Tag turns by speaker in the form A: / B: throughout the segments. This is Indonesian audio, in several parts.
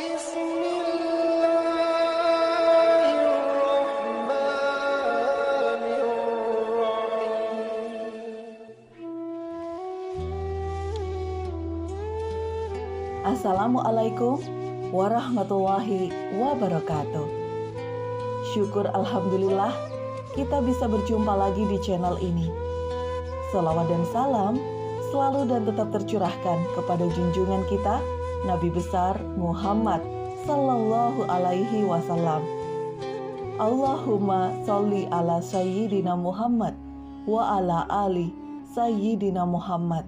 A: Assalamualaikum warahmatullahi wabarakatuh. Syukur alhamdulillah kita bisa berjumpa lagi di channel ini. Salawat dan salam selalu dan tetap tercurahkan kepada junjungan kita Nabi besar Muhammad sallallahu alaihi wasallam. Allahumma sholli ala sayyidina Muhammad wa ala ali sayyidina Muhammad.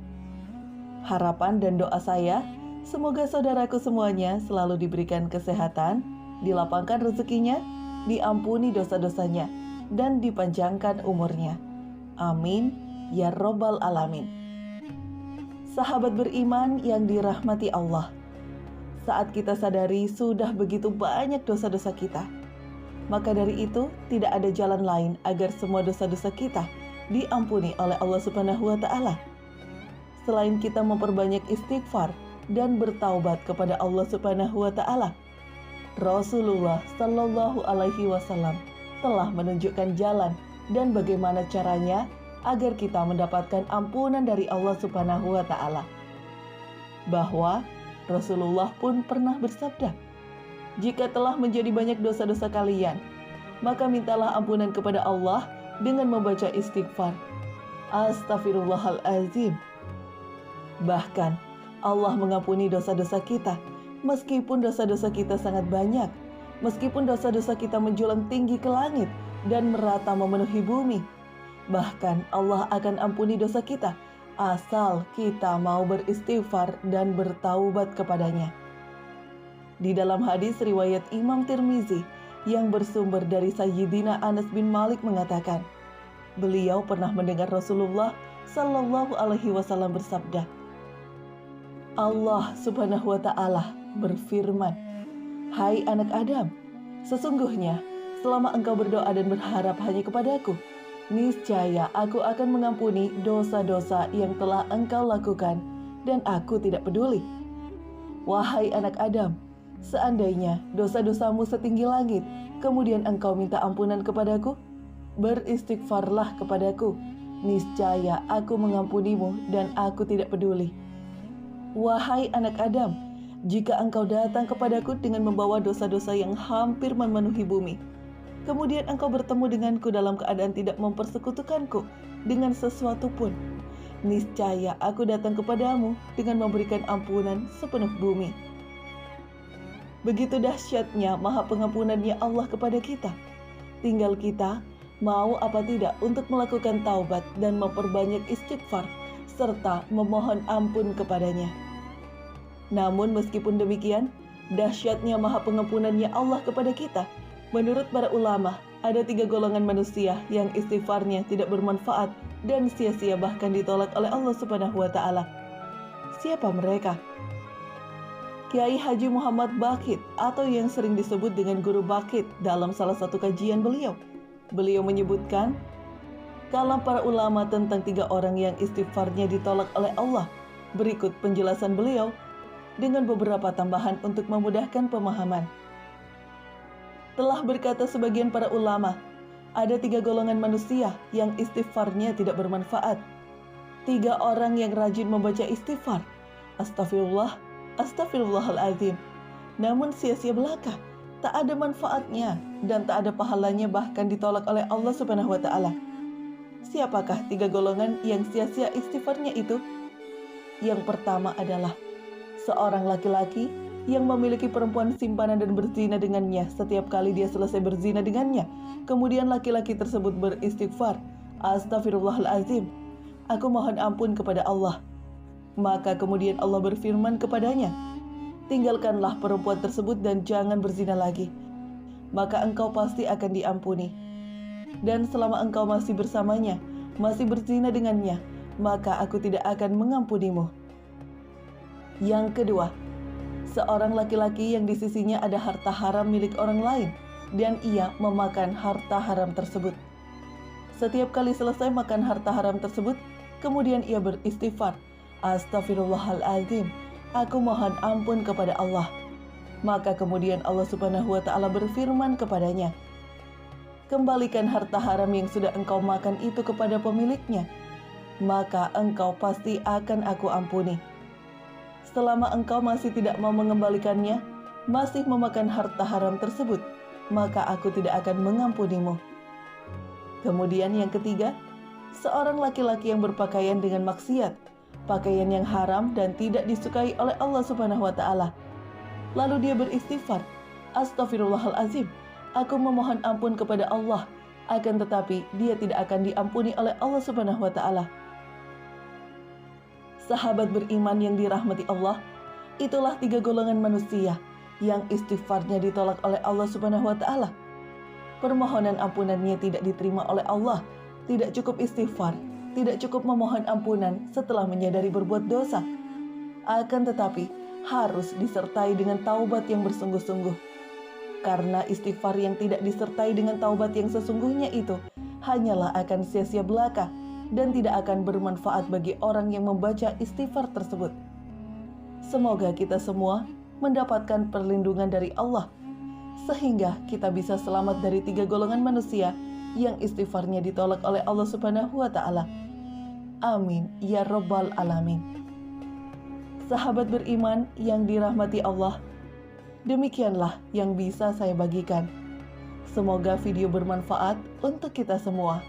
A: Harapan dan doa saya, semoga saudaraku semuanya selalu diberikan kesehatan, dilapangkan rezekinya, diampuni dosa-dosanya, dan dipanjangkan umurnya. Amin, ya Robbal Alamin. Sahabat beriman yang dirahmati Allah, saat kita sadari sudah begitu banyak dosa-dosa kita, maka dari itu tidak ada jalan lain agar semua dosa-dosa kita diampuni oleh Allah Subhanahu wa Ta'ala, selain kita memperbanyak istighfar dan bertaubat kepada Allah Subhanahu wa Ta'ala. Rasulullah Sallallahu Alaihi Wasallam telah menunjukkan jalan dan bagaimana caranya agar kita mendapatkan ampunan dari Allah Subhanahu wa Ta'ala. Bahwa Rasulullah pun pernah bersabda, "Jika telah menjadi banyak dosa-dosa kalian, maka mintalah ampunan kepada Allah dengan membaca istighfar. Astaghfirullahalazim." Bahkan Allah mengampuni dosa-dosa kita, meskipun dosa-dosa kita sangat banyak, meskipun dosa-dosa kita menjulang tinggi ke langit dan merata memenuhi bumi. Bahkan Allah akan ampuni dosa kita, asal kita mau beristighfar dan bertaubat kepadanya. Di dalam hadis riwayat Imam Tirmizi yang bersumber dari Sayyidina Anas bin Malik mengatakan, beliau pernah mendengar Rasulullah Sallallahu Alaihi Wasallam bersabda, Allah Subhanahu wa Ta'ala berfirman, "Hai anak Adam, sesungguhnya selama engkau berdoa dan berharap hanya kepadaku, niscaya aku akan mengampuni dosa-dosa yang telah engkau lakukan dan aku tidak peduli. Wahai anak Adam, seandainya dosa-dosamu setinggi langit, kemudian engkau minta ampunan kepadaku, beristighfarlah kepadaku, niscaya aku mengampunimu dan aku tidak peduli. Wahai anak Adam, jika engkau datang kepadaku dengan membawa dosa-dosa yang hampir memenuhi bumi, kemudian engkau bertemu denganku dalam keadaan tidak mempersekutukanku dengan sesuatu pun, niscaya aku datang kepadamu dengan memberikan ampunan sepenuh bumi." Begitu dahsyatnya maha pengampunannya Allah kepada kita. Tinggal kita mau apa tidak untuk melakukan taubat dan memperbanyak istighfar serta memohon ampun kepadanya. Namun meskipun demikian, dahsyatnya maha pengampunannya Allah kepada kita, menurut para ulama, ada 3 golongan manusia yang istighfarnya tidak bermanfaat dan sia-sia bahkan ditolak oleh Allah Subhanahu wa Ta'ala. Siapa mereka? Kiai Haji Muhammad Baqit atau yang sering disebut dengan Guru Baqit dalam salah satu kajian beliau. Beliau menyebutkan kalam para ulama tentang 3 orang yang istighfarnya ditolak oleh Allah. Berikut penjelasan beliau dengan beberapa tambahan untuk memudahkan pemahaman. Telah berkata sebagian para ulama, ada 3 golongan manusia yang istighfarnya tidak bermanfaat. 3 orang yang rajin membaca istighfar, astagfirullah, astagfirullahalazim, namun sia-sia belaka, tak ada manfaatnya dan tak ada pahalanya, bahkan ditolak oleh Allah Subhanahu wa Ta'ala. Siapakah 3 golongan yang sia-sia istighfarnya itu? Yang pertama adalah seorang laki-laki yang memiliki perempuan simpanan dan berzina dengannya setiap kali dia selesai berzina dengannya. Kemudian laki-laki tersebut beristighfar, "Astaghfirullahalazim, aku mohon ampun kepada Allah." Maka kemudian Allah berfirman kepadanya, "Tinggalkanlah perempuan tersebut dan jangan berzina lagi, maka engkau pasti akan diampuni. Dan selama engkau masih bersamanya, masih berzina dengannya, maka aku tidak akan mengampunimu." Yang kedua, seorang laki-laki yang di sisinya ada harta haram milik orang lain dan ia memakan harta haram tersebut. Setiap kali selesai makan harta haram tersebut, kemudian ia beristighfar, "Astaghfirullahalazim, aku mohon ampun kepada Allah." Maka kemudian Allah Subhanahu wa Ta'ala berfirman kepadanya, "Kembalikan harta haram yang sudah engkau makan itu kepada pemiliknya, maka engkau pasti akan aku ampuni. Selama engkau masih tidak mau mengembalikannya, masih memakan harta haram tersebut, maka aku tidak akan mengampunimu." Kemudian yang ketiga, seorang laki-laki yang berpakaian dengan maksiat, pakaian yang haram dan tidak disukai oleh Allah Subhanahu wa Ta'ala. Lalu dia beristighfar, "Astaghfirullahalazim, aku memohon ampun kepada Allah," akan tetapi dia tidak akan diampuni oleh Allah Subhanahu wa Ta'ala. Sahabat beriman yang dirahmati Allah, itulah 3 golongan manusia yang istighfarnya ditolak oleh Allah Subhanahu wa Ta'ala. Permohonan ampunannya tidak diterima oleh Allah, tidak cukup istighfar, tidak cukup memohon ampunan setelah menyadari berbuat dosa. Akan tetapi harus disertai dengan taubat yang bersungguh-sungguh. Karena istighfar yang tidak disertai dengan taubat yang sesungguhnya itu hanyalah akan sia-sia belaka dan tidak akan bermanfaat bagi orang yang membaca istighfar tersebut. Semoga kita semua mendapatkan perlindungan dari Allah, sehingga kita bisa selamat dari 3 golongan manusia yang istighfarnya ditolak oleh Allah Subhanahu wa Ta'ala. Amin ya Rabbal Alamin. Sahabat beriman yang dirahmati Allah, demikianlah yang bisa saya bagikan. Semoga video bermanfaat untuk kita semua.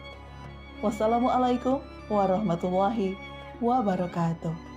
A: Wassalamualaikum warahmatullahi wabarakatuh.